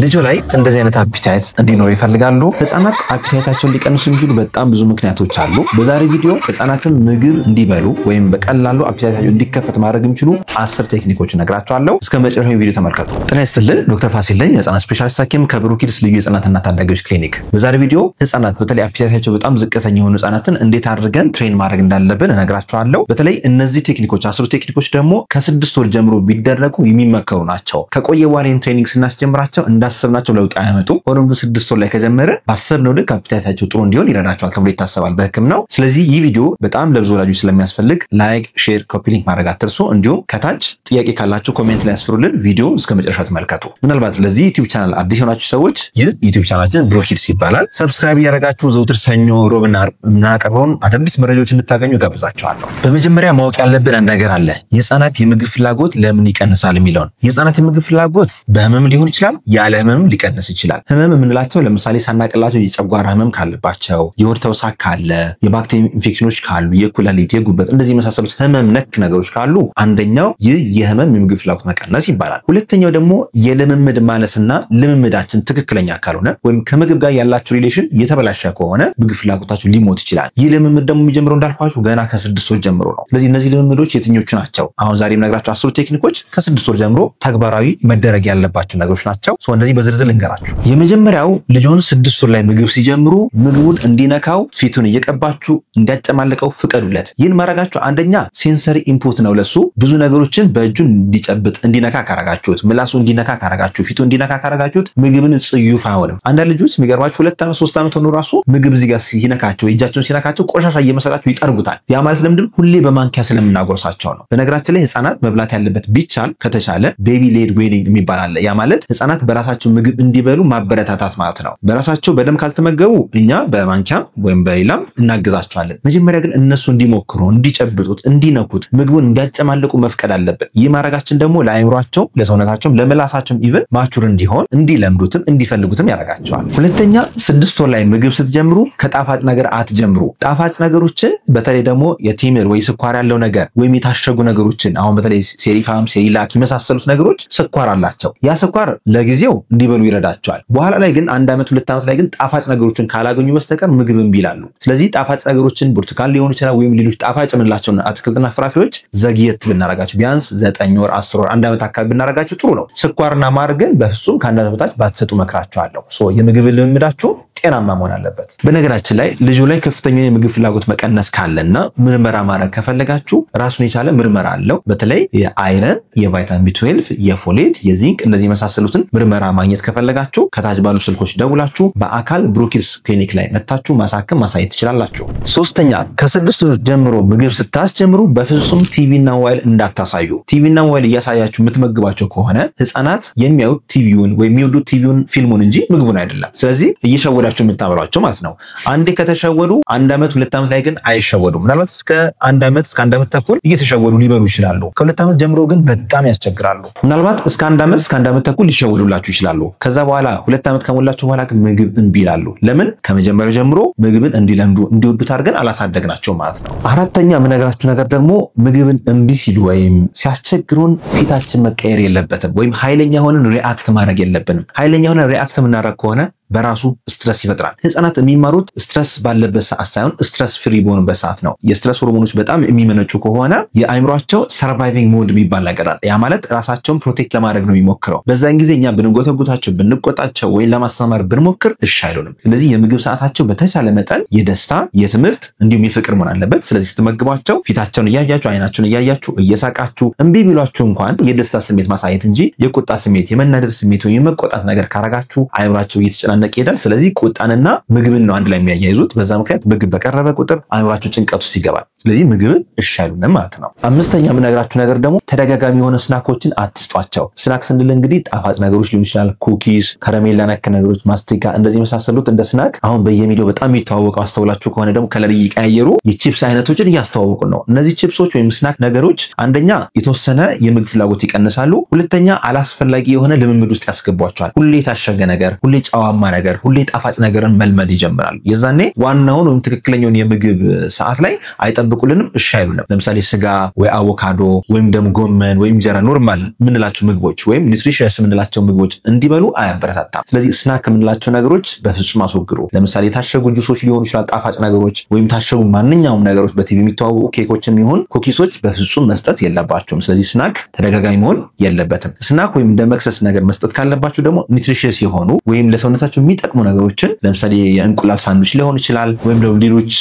ልጆ ላይ እንደዚህ አይነት አፒታይት እንዲኖር ይፈልጋሉ ህፃናት አፒታይታቸውን ሊቀንሱ የሚችሉ በጣም ብዙ ምክንያቶች አሉ በዛሬ ቪዲዮ ህፃናትን ምግብ እንዲበሉ ወይም በቀላሉ አፒታይታቸው እንዲከፈት ማድረግ የሚችሉ 10 ቴክኒኮች እነግራችኋለሁ እስከ መጨረሻው ቪዲዮ ተመልከቱ ጤና ይስጥልን ዶክተር ፋሲል ነኝ የህፃናት ስፔሻሊስት ሐኪም ከብሩኪድስ ልዩ የህፃናትና ታዳጊዎች ክሊኒክ በዛሬ ቪዲዮ ህፃናት በተለይ አፒታይታቸው በጣም ዝቅተኛ የሆኑ ህፃናትን እንዴት አድርገን ትሬን ማድረግ እንዳለብን እነግራችኋለሁ በተለይ እነዚህ ቴክኒኮች 10 ቴክኒኮች ደግሞ ከ6 ወር ጀምሮ ቢደረጉ የሚመከሩ ናቸው ከቆየ በኋላ ትሬኒንግ ስናስጀምራቸው እንዳሰብናቸው ለውጥ አያመጡ ሆኖም 6 ወር ላይ ከጀመረ ባሰብነው ልክ አፒታይታቸው ጥሩ እንዲሆን ይረዳቸዋል ተብሎ ይታሰባል በህክምናው ስለዚህ ይህ ቪዲዮ በጣም ለብዙ ወላጆች ስለሚያስፈልግ ላይክ ሼር ኮፒ ሊንክ ማድረግ አትርሱ እንዲሁም ከታች ጥያቄ ካላችሁ ኮሜንት ላይ አስፍሩልን ቪዲዮ እስከ መጨረሻው ተመልከቱ ምናልባት ለዚህ ዩቲዩብ ቻናል አዲስ ሆናችሁ ሰዎች ይህ ዩቲዩብ ቻናላችን ብሩኪድስ ይባላል ሰብስክራይብ ያደረጋችሁ ዘውትር ሰኞ ሮብና ምናቀርበውን አዳዲስ መረጃዎች እንድታገኙ ጋብዛችኋለሁ በመጀመሪያ ማወቅ ያለብን አንድ ነገር አለ የህፃናት የምግብ ፍላጎት ለምን ይቀንሳል የሚለው የህፃናት የምግብ ፍላጎት በህመም ሊሆን ይችላል ያለ ህመም ሊቀንስ ይችላል ህመም የምንላቸው ለምሳሌ ሳናቀላቸው የጨጓራ ህመም ካለባቸው የሆድ ተውሳክ ካለ የባክቴሪያ ኢንፌክሽኖች ካሉ የኩላሊት የጉበት እንደዚህ መሳሰሉት ህመም ነክ ነገሮች ካሉ አንደኛው ይህ የህመም የምግብ ፍላጎት መቀነስ ይባላል ሁለተኛው ደግሞ የልምምድ ማነስና ልምምዳችን ትክክለኛ ካልሆነ ወይም ከምግብ ጋር ያላችሁ ሪሌሽን የተበላሸ ከሆነ ምግብ ፍላጎታችሁ ሊሞት ይችላል ይህ ልምምድ ደግሞ የሚጀምረው እንዳልኳችሁ ገና ከ6 ወር ጀምሮ ነው ስለዚህ እነዚህ ልምምዶች የትኞቹ ናቸው አሁን ዛሬ የምነግራችሁ 10 ቴክኒኮች ከ6 ወር ጀምሮ ተግባራዊ መደረግ ያለባቸው ነገሮች ናቸው እንደዚህ በዝርዝር ልንገራችሁ የመጀመሪያው ልጆን 6 ወር ላይ ምግብ ሲጀምሩ ምግቡን እንዲነካው ፊቱን እየቀባችሁ እንዲያጨማልቀው ፍቀዱለት ይህን ማድረጋችሁ አንደኛ ሴንሰሪ ኢንፑት ነው ለሱ ብዙ ነገሮችን በእጁ እንዲጨብጥ እንዲነካ ካረጋችሁት ምላሱ እንዲነካ ካረጋችሁ ፊቱ እንዲነካ ካረጋችሁት ምግብን ጽዩፍ አይሆንም አንዳንድ ልጆች የሚገርማችሁ 2 ዓመት 3 ዓመት ሆኖ ራሱ ምግብ እዚህ ጋር ሲነካቸው እጃቸውን ሲነካቸው ቆሻሻ እየመሰላቸው ይጠርጉታል ያ ማለት ለምንድን ሁሌ በማንኪያ ስለምናጎርሳቸው ነው በነገራችን ላይ ህፃናት መብላት ያለበት ቢቻል ከተቻለ ቤቢ ሌድ ዌኒንግ የሚባል አለ ያ ማለት ህፃናት በራሳቸው ምግብ እንዲበሉ ማበረታታት ማለት ነው በራሳቸው በደም ካልተመገቡ እኛ በማንኪያ ወይም በሌላም እናግዛቸዋለን መጀመሪያ ግን እነሱ እንዲሞክሩ እንዲጨብጡት እንዲነኩት ምግቡን እንዲያጨማልቁ መፍቀድ አለበት ይህ ማድረጋችን ደግሞ ለአይምሯቸው ለሰውነታቸው ለምላሳቸው ኢቭን ማቹር እንዲሆን እንዲለምዱትም እንዲፈልጉትም ያደርጋቸዋል ሁለተኛ 6 ወር ላይ ምግብ ስትጀምሩ ከጣፋጭ ነገር አትጀምሩ ጣፋጭ ነገሮችን በተለይ ደግሞ የቴምር ወይ ስኳር ያለው ነገር ወይም የታሸጉ ነገሮችን አሁን በተለይ ሴሪፋም ሴሪላክ የመሳሰሉት ነገሮች ስኳር አላቸው ያ ስኳር ለጊዜው እንዲበሉ ይረዳቸዋል በኋላ ላይ ግን 1 ዓመት 2 ዓመት ላይ ግን ጣፋጭ ነገሮችን ካላገኙ በስተቀር ምግብ እንቢላሉ ስለዚህ ጣፋጭ ነገሮችን ብርቱካን ሊሆኑ ይችላል ወይም ሌሎች ጣፋጭ ምንላቸው አትክልትና ፍራፍሬዎች ዘግየት ብናረጋቸው ቢያንስ 9 ወር 10 ወር 1 ዓመት አካባቢ ብናረጋቸው ጥሩ ነው ስኳርና ማር ግን በፍጹም ከአንድ ዓመት በታች ባትሰጡ መክራቸዋለሁ የምግብ ልምምዳችሁ ጤናማ መሆን አለበት በነገራችን ላይ ልጁ ላይ ከፍተኛ የምግብ ፍላጎት መቀነስ ካለና ምርመራ ማድረግ ከፈለጋችሁ ራሱን የቻለ ምርመራ አለው በተለይ የአይረን የቫይታሚን B12 የፎሌት የዚንክ እንደዚህ መሳሰሉትን ምርመራ ማግኘት ከፈለጋችሁ ከታች ባሉ ስልኮች ደውላችሁ በአካል ብሩኪድስ ክሊኒክ ላይ መታችሁ ማሳከም ማሳየት ትችላላችሁ ሶስተኛ ከ6 ወር ጀምሮ ምግብ ስታስጀምሩ በፍጹም ቲቪና ሞባይል እንዳታሳዩ ቲቪና ሞባይል እያሳያችሁ የምትመግባቸው ከሆነ ህፃናት የሚያዩት ቲቪውን ወይ የሚወዱት ቲቪውን ፊልሙን እንጂ ምግቡን አይደለም ስለዚህ እየሸወዳችሁ የምታበሏቸው ማለት ነው አንዴ ከተሸወዱ 1 ዓመት 2 ዓመት ላይ ግን አይሸወዱም ምናልባት እስከ 1 ዓመት እስከ 1 ዓመት ተኩል እየተሸወዱ ሊበሉ ይችላሉ ከ2 ዓመት ጀምሮ ግን በጣም ያስቸግራሉ ምናልባት እስከ 1 ዓመት እስከ 1 ዓመት ተኩል ሊሸወዱላችሁ ይችላሉ ከዛ በኋላ 2 ዓመት ከሞላችሁ በኋላ ምግብ እንቢላሉ ለምን ከመጀመሪያው ጀምሮ ምግብን እንዲለምዱ እንዲወዱት አድርገን አላሳደግናቸው ማለት ነው አራተኛ ምነግራችሁ ነገር ደግሞ ምግብን እንቢ ሲሉ ወይም ሲያስቸግሩን ፊታችን መቀየር የለበትም ወይም ኃይለኛ ሆነን ሪአክት ማድረግ የለብንም ኃይለኛ ሆነን ሪአክት ምናረግ ከሆነ በራሱ ስትረስ ይፈጥራል ህፃናት የሚማሩት ስትረስ ባለበት ሰዓት ሳይሆን ስትረስ ፍሪ በሆነበት ሰዓት ነው የስትረስ ሆርሞኖች በጣም የሚመነጩ ከሆነ የአይምሯቸው ሰርቫይቪንግ ሞድ የሚባል ነገር አለ ያ ማለት ራሳቸውን ፕሮቴክት ለማድረግ ነው የሚሞክረው በዛን ጊዜ እኛ ብንጎተጉታቸው ብንቆጣቸው ወይ ለማስተማር ብንሞክር እሺ አይሉንም ስለዚህ የምግብ ሰዓታቸው በተቻለ መጠን የደስታ የትምህርት እንዲሁም የፍቅር መሆን አለበት ስለዚህ ስትመግቧቸው ፊታቸውን እያያችሁ አይናቸውን እያያችሁ እየሳቃችሁ እንቢ ቢሏችሁ እንኳን የደስታ ስሜት ማሳየት እንጂ የቁጣ ስሜት የመናደድ ስሜት ወይ የመቆጣት ነገር ካረጋችሁ አይምሯቸው እየተጨናነቀ ይሄዳል ስለዚህ ቁጣንና ምግብን ነው አንድ ላይ የሚያያይዙት በዛ ምክንያት ምግብ በቀረበ ቁጥር አይምሯቸው ጭንቀት ውስጥ ይገባል ስለዚህ ምግብን እሺ አይሉንም ማለት ነው አምስተኛ ምነግራችሁ ነገር ደግሞ ተደጋጋሚ የሆነ ስናኮችን አትስጧቸው ስናክ ስንል እንግዲህ ጣፋጭ ነገሮች ሊሆን ይችላል ኩኪስ ከረሜላ ነክ ነገሮች ማስቲካ እንደዚህ መሳሰሉት እንደ ስናክ አሁን በየሚዲያው በጣም የሚተዋወቀው አስተውላችሁ ከሆነ ደግሞ ከለር እየቀያየሩ የቺፕስ አይነቶችን እያስተዋወቁ ነው እነዚህ ቺፕሶች ወይም ስናክ ነገሮች አንደኛ የተወሰነ የምግብ ፍላጎት ይቀንሳሉ ሁለተኛ አላስፈላጊ የሆነ ልምምድ ውስጥ ያስገቧቸዋል ሁሌ ታሸገ ነገር ሁሌ ጫዋማ ነገር ሁሌ ጣፋጭ ነገርን መልመድ ይጀምራሉ የዛኔ ዋናውን ወይም ትክክለኛውን የምግብ ሰዓት ላይ አይጠብቁልንም እሺ አይሉንም ለምሳሌ ስጋ ወይ አቮካዶ ወይም ደግሞ ጎመን ወይም እንጀራ ኖርማል ምንላቸው ምግቦች ወይም ኒውትሪሽንስ ምንላቸው ምግቦች እንዲበሉ አያበረታታም ስለዚህ ስናክ ምንላቸው ነገሮች በፍጹም አስወግዱ ለምሳሌ ታሸጉ ጁሶች ሊሆኑ ይችላል ጣፋጭ ነገሮች ወይም ታሸጉ ማንኛውም ነገሮች በቲቪ የሚተዋወቁ ኬኮችም ይሁን ኩኪሶች በፍጹም መስጠት የለባቸውም ስለዚህ ስናክ ተደጋጋሚ መሆን የለበትም ስናክ ወይም እንደ መክሰስ ነገር መስጠት ካለባችሁ ደግሞ ኒውትሪሽንስ የሆኑ ወይም ለሰውነታችሁ የሚጠቅሙ ነገሮችን ለምሳሌ የእንቁላል ሳንዱች ሊሆን ይችላል ወይም ደግሞ ሌሎች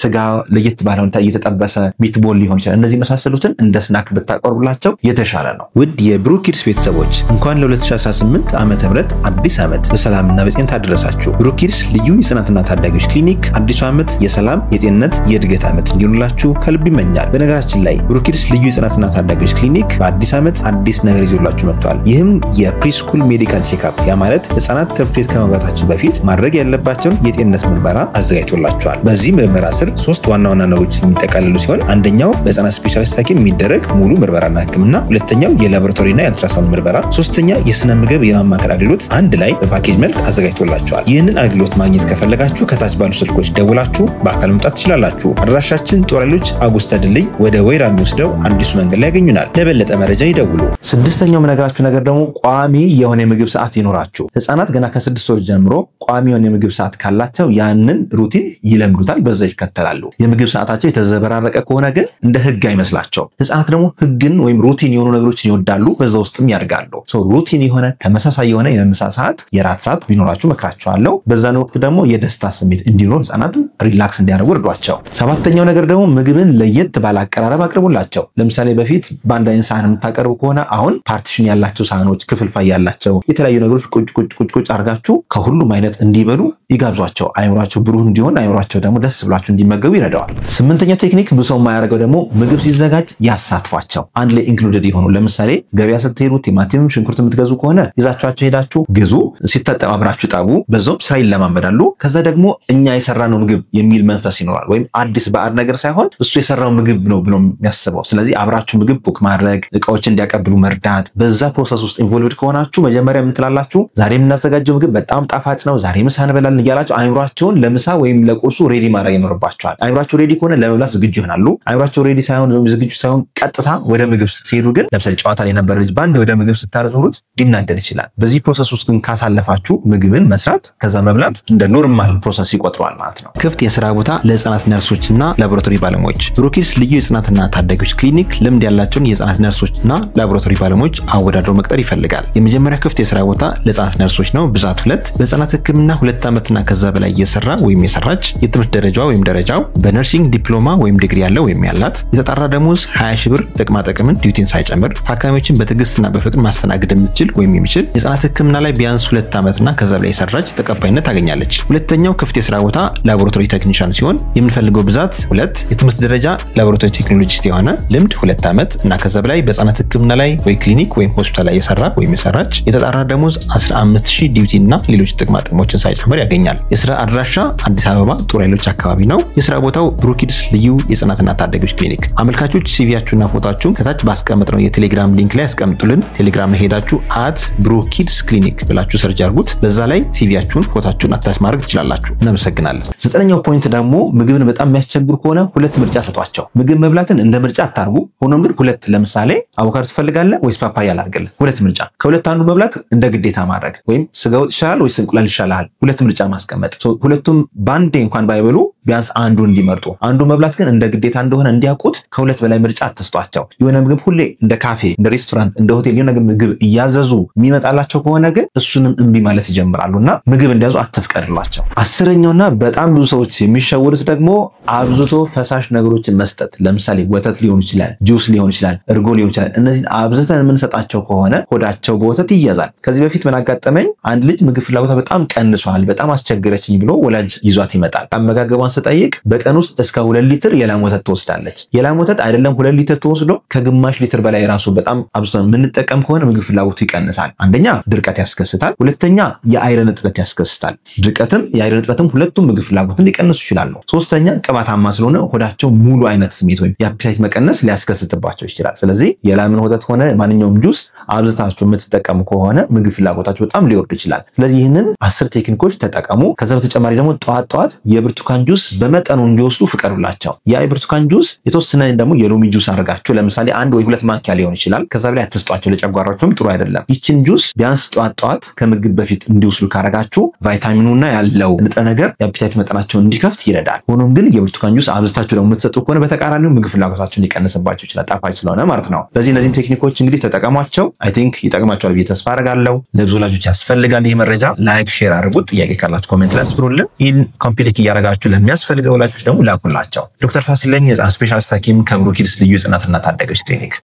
ስጋ ለየት ባለ ሁኔታ እየተጠበሰ ሚትቦል ሊሆን ይችላል እነዚህ መሳሰሉትን እንደ ስናክ ብታቀርቡላቸው የተሻለ ነው ውድ የብሩክ ኪድስ ቤተሰቦች እንኳን ለ2018 ዓመተ ምህረት አዲስ ዓመት በሰላምና በጤና ታደረሳችሁ ብሩክ ኪድስ ልዩ የጽናትና ታዳጊዎች ክሊኒክ አዲሱ ዓመት የሰላም የጤንነት የእድገት ዓመት እንዲሆንላችሁ ከልብ ይመኛል በነገራችን ላይ ብሩክ ኪድስ ልዩ የጽናትና ታዳጊዎች ክሊኒክ በአዲስ ዓመት አዲስ ነገር ይዞላችሁ መጥቷል ይህም የፕሪስኩል ሜዲካል ቼክአፕ ያ ማለት ህፃናት ትምህርት ቤት ከመግባታቸው በፊት ማድረግ ያለባቸውን የጤንነት ምርመራ አዘጋጅቶላችኋል በዚህ ምርመራ ስር ሶስት ዋና ነገሮች የሚጠቃለሉ ሲሆን አንደኛው በህፃናት ስፔሻሊስት ሐኪም የሚደረግ ሙሉ ምርመራና ህክምና ሁለተኛው የላቦራቶሪና የአልትራሳውንድ ምርመራ ሶስተኛ የስነ ምግብ የማማከር አገልግሎት አንድ ላይ በፓኬጅ መልክ አዘጋጅቶላችኋል ይህንን አገልግሎት ማግኘት ከፈለጋችሁ ከታች ባሉ ስልኮች ደውላችሁ በአካል መምጣት ትችላላችሁ አድራሻችን ጦር ኃይሎች አጉስታ ድልድይ ወደ ወይራ የሚወስደው አዲሱ መንገድ ላይ ያገኙናል ለበለጠ መረጃ ይደውሉ ስድስተኛው ምነግራችሁ ነገር ደግሞ ቋሚ የሆነ የምግብ ሰዓት ይኖራችሁ ህፃናት ገና ከ6 ወር ጀምሮ ቋሚ የሆነ የምግብ ሰዓት ካላቸው ያንን ሩቲን ይለምዱታል በዛ ይከተላሉ የምግብ ሰዓታቸው የተዘበራረቀ ከሆነ ግን እንደ ህግ አይመስላቸው ህፃናት ደግሞ ህግን ወይም ሩቲን የሆኑ ነገሮችን ይወዳሉ በዛ ውስጥም ያድጋሉ ሩቲን የሆነ ተመሳሳይ የሆነ የምሳ ሰዓት የራት ሰዓት ቢኖራችሁ መክራችኋለሁ በዛን ወቅት ደግሞ የደስታ ስሜት እንዲኖር ህፃናት ሪላክስ እንዲያደርጉ እርዷቸው ሰባተኛው ነገር ደግሞ ምግብን ለየት ባለ አቀራረብ አቅርቡላቸው ለምሳሌ በፊት በአንድ አይነት ሳህን የምታቀርቡ ከሆነ አሁን ፓርቲሽን ያላቸው ሳህኖች ክፍልፋይ ያላቸው የተለያዩ ነገሮች ቁጭ አርጋችሁ ከሁሉም አይነት እንዲበሉ ይጋብዟቸው አይምሯቸው ብሩህ እንዲሆን አይምሯቸው ደግሞ ደስ ብሏቸው እንዲመገቡ ይረዳዋል ስምንተኛው ቴክኒክ ብዙው ማያረጋው ደግሞ ምግብ ሲዘጋጅ ያሳትፏቸው አንድ ላይ ኢንክሉድድ ይሆኑ ለምሳሌ ገበያ ስትሄዱ ቲማቲም ሽንኩርት የምትገዙ ከሆነ ይዛችኋቸው ሄዳችሁ ግዙ ሲታጠብ አብራችሁ ጣቡ በዛው ስራ ይለማመዳሉ ከዛ ደግሞ እኛ የሰራነው ምግብ የሚል መንፈስ ይኖራል ወይም አዲስ ባዕድ ነገር ሳይሆን እሱ የሰራው ምግብ ነው ብሎ የሚያስበው ስለዚህ አብራችሁ ምግብ ቡክ ማድረግ እቃዎችን እንዲያቀብሉ መርዳት በዛ ፕሮሰስ ውስጥ ኢንቮልቭድ ከሆናችሁ መጀመሪያ ምን ትላላችሁ ዛሬ የምናዘጋጀው ምግብ በጣም ጣፋጭ ነው ዛሬ ምሳ እንበላለን እያላችሁ አይምሯቸውን ለምሳ ወይም ለቁርሱ ሬዲ ማድረግ ይኖርባቸዋል አይምሯቸው ሬዲ ከሆነ ለመብላት ዝግጁ ይሆናሉ አይምሯቸው ሬዲ ሳይሆን ዝግጁ ሳይሆን ቀጥታ ወደ ምግብ ሲሄዱ ግን ለምሳሌ ጨዋታ ላይ ነበር ልጅ ባንድ ወደ ምግብ ስታረጡት ሊናደድ ይችላል በዚህ ፕሮሰስ ውስጥ ግን ካሳለፋችሁ ምግብን መስራት ከዛ መብላት እንደ ኖርማል ፕሮሰስ ይቆጥራል ማለት ነው ክፍት የሥራ ቦታ ለህፃናት ነርሶችና ላቦራቶሪ ባለሙያዎች ብሩክ ኪድስ ልዩ የጽናትና ታዳጊዎች ክሊኒክ ልምድ ያላቸውን የህፃናት ነርሶችና ላቦራቶሪ ባለሙያዎች አወዳድሮ መቅጠር ይፈልጋል የመጀመሪያ ክፍት የሥራ ቦታ ለህፃናት ነርሶች ነው ብዛት 2 በህፃናት ህክምና 2 ዓመትና ከዛ በላይ እየሰራ ወይም የሰራች የትምህርት ደረጃው ወይም ደረጃው በነርሲንግ ዲፕሎማ ወይም ዲግሪ ያለው ወይም ያላት የተጣራ ደሞዝ 20 ሺህ ብር ጥቅማ ጥቅምን ዲዩቲን ሳይጨምር ታካሚዎችን በትዕግስትና በፍቅር ማስተናገድ የምትችል ወይም የሚችል የህፃናት ህክምና ላይ ቢያንስ 2 ዓመትና ከዛ በላይ የሰራች ተቀባይነት ታገኛለች ሁለተኛው ክፍት የሥራ ቦታ ላቦራቶሪ ቴክኒሻን ሲሆን የምንፈልገው ብዛት 2 የትምህርት ደረጃ ላቦራቶሪ ቴክኖሎጂስት የሆነ ልምድ 2 ዓመት እና ከዛ በላይ በህፃናት ህክምና ላይ ወይ ክሊኒክ ወይም ሆስፒታል ላይ የሰራ ወይም የሰራች የተጣራ ደሞዝ 15000 ዲዩቲ እና ሌሎች ጥቅማ ጥቅሞችን ሳይጨምር ያገኛል የሥራ አድራሻ አዲስ አበባ ጦር ኃይሎች አካባቢ ነው የሥራ ቦታው ብሩክ ኪድስ ልዩ የጽናትና ታዳጊዎች ክሊኒክ አመልካቾች ሲቪያችሁና ፎቶአችሁን ከታች ባስቀመጥነው የቴሌግራም ሊንክ ላይ ያስቀምጡልን ቴሌግራም ላይ ሄዳችሁ @ብሩክ ኪድስ ክሊኒክ ብላችሁ ሰርች አድርጉት በዛ ላይ ሲቪያችሁን ፎቶአችሁን አታች ማድረግ ትችላላችሁ እናመሰግናለን ዘጠነኛው ፖይንት ደግሞ ምግብን በጣም የሚያስቸግር ከሆነ ሁለት ምርጫ ሰጧቸው ምግብ መብላትን እንደ ምርጫ አታርጉ ሆኖም ግን ሁለት ለምሳሌ አቮካዶ ትፈልጋለህ ወይስ ፓፓያ ላድርግልህ ሁለት ምርጫ ከሁለት አንዱ መብላት እንደ ግዴታ ማድረግ ወይም ስጋ ወጥ ይሻላል ወይስ እንቁላል ይሻላል ሁለት ምርጫ ማስቀመጥ ሁለቱም ባንዴ እንኳን ባይበሉ ቢያንስ አንዱ እንዲመርጡ አንዱ መብላት ግን እንደ ግዴታ እንደሆነ እንዲያውቁት ከሁለት በላይ ምርጫ አትስጧቸው የሆነ ምግብ ሁሌ እንደ ካፌ እንደ ሬስቶራንት እንደ ሆቴል የሆነ ምግብ እያዘዙ የሚመጣላቸው ከሆነ ግን እሱንም እንቢ ማለት ይጀምራሉና ምግብ እንዲያዙ አትፍቀድላቸው አስረኛውና በጣም ብዙ ሰዎች የሚሸወዱት ደግሞ አብዝቶ ፈሳሽ ነገሮችን መስጠት ለምሳሌ ወተት ሊሆን ይችላል ጁስ ሊሆን ይችላል እርጎ ሊሆን ይችላል እነዚህን አብዝተን የምንሰጣቸው ከሆነ ሆዳቸው በወተት ይያዛል ከዚህ በፊት ምን አጋጠመኝ አንድ ልጅ ምግብ ፍላጎቷ በጣም ቀንሷል በጣም አስቸገረችኝ ብሎ ወላጅ ይዟት ይመጣል አመጋገቧን ስጠይቅ በቀን ውስጥ እስከ 2 ሊትር የላም ወተት ትወስዳለች። የላም ወተት አይደለም 2 ሊትር ተወስዶ ከግማሽ ሊትር በላይ ራሱ በጣም አብዝተን የምንጠቀም ከሆነ ምግብ ፍላጎቱ ይቀንሳል። አንደኛ ድርቀት ያስከስታል፣ ሁለተኛ የአይረን እጥረት ያስከስታል። ድርቀትም የአይረን እጥረትም ሁለቱም ምግብ ፍላጎትን ሊቀንሱ ይችላሉ። ሶስተኛ ቅባታማ ስለሆነ ሆዳቸው ሙሉ አይነት ስሜት ወይም የአፒታይት መቀነስ ሊያስከስትባቸው ይችላል። ስለዚህ የላምን ወተት ሆነ ማንኛውም ጁስ አብዝታችሁ የምትጠቀሙ ከሆነ ምግብ ፍላጎታችሁ በጣም ሊወርድ ይችላል። ስለዚህ ይህንን 10 ቴክኒኮች ተጠቀሙ። ከዛ በተጨማሪ ደግሞ ጠዋት የብርቱካን ጁስ በመጠኑ እንዲወስዱ ፍቀዱላቸው። ያ የብርቱካን ጁስ የተወሰነ ደግሞ የሎሚ ጁስ አድርጋችሁ ለምሳሌ 1 ወይ 2 ማንኪያ ሊሆን ይችላል። ከዛ በላይ አትስጧቸው፣ ለጨጓራቸውም ጥሩ አይደለም። ይችን ጁስ ቢያንስ ጠዋት ከምግብ በፊት እንዲወስዱ ካረጋችሁ ቫይታሚኑና ያለው ንጥረ ነገር የአፒታይት መጠናቸውን እንዲከፍት ይረዳል። ሆኖም ግን የብርቱካን ጁስ አብዝታችሁ ደግሞ የምትሰጡ ከሆነ በተቃራኒው ምግብ ፍላጎታችሁን ሊቀንስባችሁ ይችላል፣ ጣፋጭ ስለሆነ ማለት ነው። ስለዚህ እነዚህን ቴክኒኮች እንግዲህ ተጠቀሟቸው። አይ ቲንክ ይጠቅማቸዋል ብዬ ተስፋ አደርጋለሁ። ለብዙ ወላጆች ያስፈልጋል ይሄ መረጃ። ላይክ ሼር አድርጉት። ጥያቄ ካላችሁ ኮሜንት ላይ አስፍሩልን። ይህን ኮምፕሊት እያደረጋችሁ ለሚያስፈልገው ወላጆች ደግሞ ላኩላቸው። ዶክተር ፋሲል ነኝ፣ የህፃናት ስፔሻሊስት ሐኪም ከብሩክ ኪድስ ልዩ የህፃናትና ታዳጊዎች ክሊኒክ።